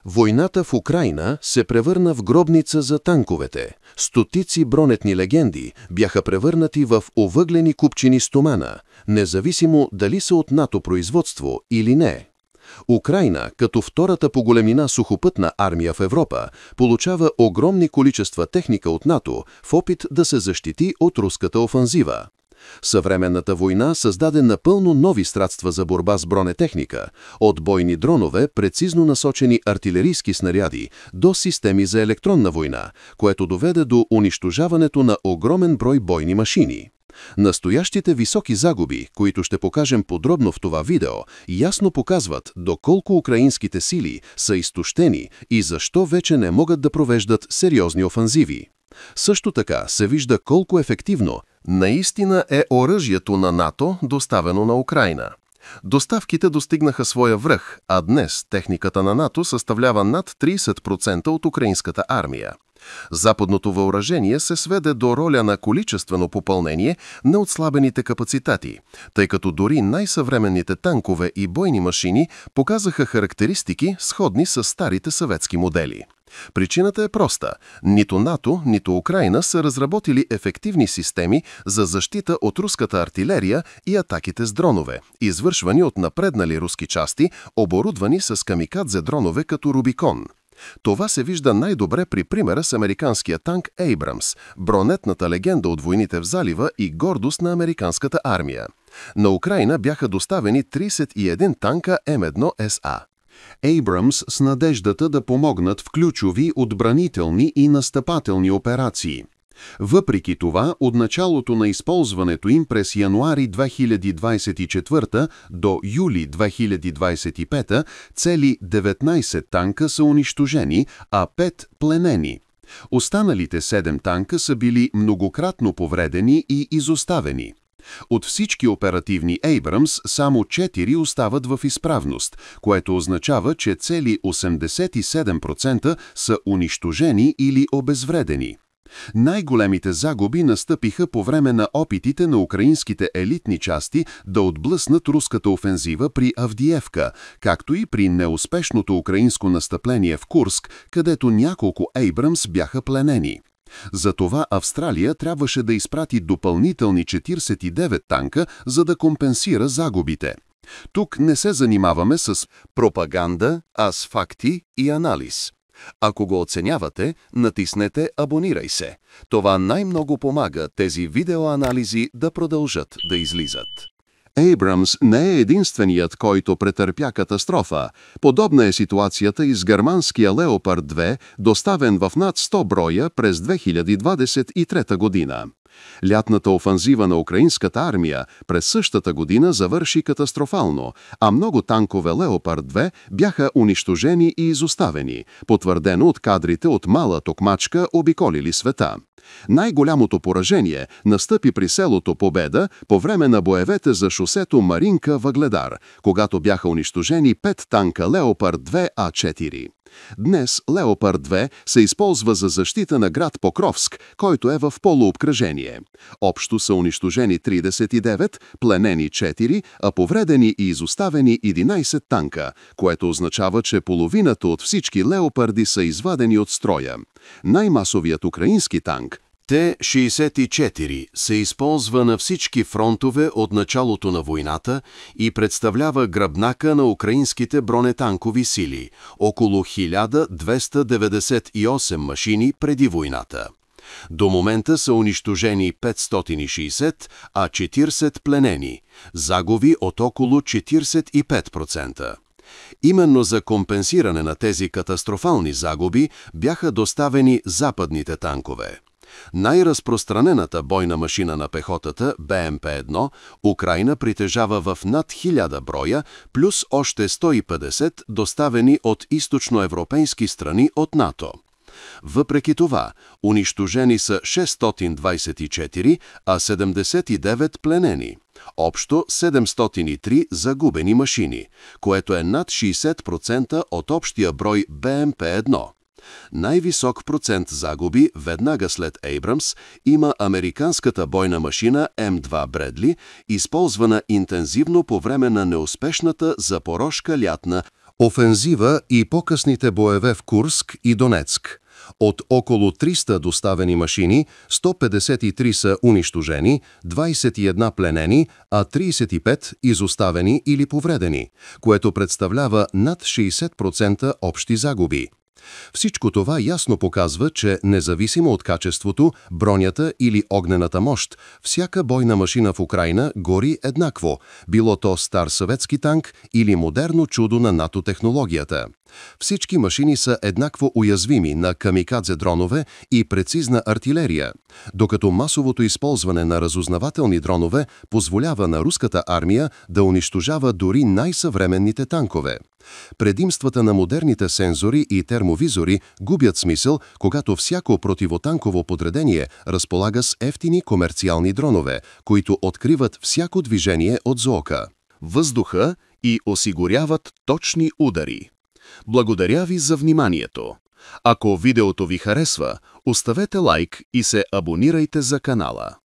Войната в Украйна се превърна в гробница за танковете. Стотици бронетни легенди бяха превърнати в овъглени купчини стомана, независимо дали са от НАТО производство или не. Украйна, като втората по големина сухопътна армия в Европа, получава огромни количества техника от НАТО в опит да се защити от руската офанзива. Съвременната война създаде напълно нови средства за борба с бронетехника, от бойни дронове, прецизно насочени артилерийски снаряди, до системи за електронна война, което доведе до унищожаването на огромен брой бойни машини. Настоящите високи загуби, които ще покажем подробно в това видео, ясно показват доколко украинските сили са изтощени и защо вече не могат да провеждат сериозни офанзиви. Също така се вижда колко ефективно наистина е оръжието на НАТО, доставено на Украйна. Доставките достигнаха своя връх, а днес техниката на НАТО съставлява над 30% от украинската армия. Западното въоръжение се сведе до роля на количествено попълнение на отслабените капацитети, тъй като дори най-съвременните танкове и бойни машини показаха характеристики, сходни с старите съветски модели. Причината е проста. Нито НАТО, нито Украйна са разработили ефективни системи за защита от руската артилерия и атаките с дронове, извършвани от напреднали руски части, оборудвани с камикадзе дронове като Рубикон. Това се вижда най-добре при примера с американския танк Abrams, бронетната легенда от войните в залива и гордост на американската армия. На Украйна бяха доставени 31 танка М1СА. Abrams с надеждата да помогнат в ключови отбранителни и настъпателни операции. Въпреки това, от началото на използването им през януари 2024 до юли 2025 цели 19 танка са унищожени, а 5 пленени. Останалите 7 танка са били многократно повредени и изоставени. От всички оперативни Abrams само 4 остават в изправност, което означава, че цели 87% са унищожени или обезвредени. Най-големите загуби настъпиха по време на опитите на украинските елитни части да отблъснат руската офензива при Авдиевка, както и при неуспешното украинско настъпление в Курск, където няколко Abrams бяха пленени. Затова Австралия трябваше да изпрати допълнителни 49 танка, за да компенсира загубите. Тук не се занимаваме с пропаганда, а с факти и анализ. Ако го оценявате, натиснете "Абонирай се". Това най-много помага тези видеоанализи да продължат да излизат. Abrams не е единственият, който претърпя катастрофа. Подобна е ситуацията и с германския Leopard 2, доставен в над 100 броя през 2023 година. Лятната офанзива на украинската армия през същата година завърши катастрофално, а много танкове Leopard 2 бяха унищожени и изоставени, потвърдено от кадрите от мала токмачка, обиколили света. Най-голямото поражение настъпи при селото Победа по време на боевете за шосето Маринка-Въгледар, когато бяха унищожени 5 танка Leopard 2 А4. Днес Leopard 2 се използва за защита на град Покровск, който е в полуобкръжение. Общо са унищожени 39, пленени 4, а повредени и изоставени 11 танка, което означава, че половината от всички леопарди са извадени от строя. Най-масовият украински танк Т-64 се използва на всички фронтове от началото на войната и представлява гръбнака на украинските бронетанкови сили – около 1298 машини преди войната. До момента са унищожени 560, а 40 пленени – загуби от около 45%. Именно за компенсиране на тези катастрофални загуби бяха доставени западните танкове. Най-разпространената бойна машина на пехотата, БМП-1, Украйна притежава в над 1000 броя, плюс още 150 доставени от източноевропейски страни от НАТО. Въпреки това, унищожени са 624, а 79 пленени. Общо 703 загубени машини, което е над 60% от общия брой БМП-1. Най-висок процент загуби веднага след Abrams има американската бойна машина М2 Бредли, използвана интензивно по време на неуспешната запорожка лятна Офензива и по-късните боеве в Курск и Донецк. От около 300 доставени машини, 153 са унищожени, 21 пленени, а 35 изоставени или повредени, което представлява над 60% общи загуби. Всичко това ясно показва, че независимо от качеството, бронята или огнената мощ, всяка бойна машина в Украйна гори еднакво, било то стар съветски танк или модерно чудо на НАТО-технологията. Всички машини са еднакво уязвими на камикадзе дронове и прецизна артилерия, докато масовото използване на разузнавателни дронове позволява на руската армия да унищожава дори най-съвременните танкове. Предимствата на модерните сензори и термовизори губят смисъл, когато всяко противотанково подредение разполага с евтини комерциални дронове, които откриват всяко движение от зоока, въздуха и осигуряват точни удари. Благодаря ви за вниманието. Ако видеото ви харесва, оставете лайк и се абонирайте за канала.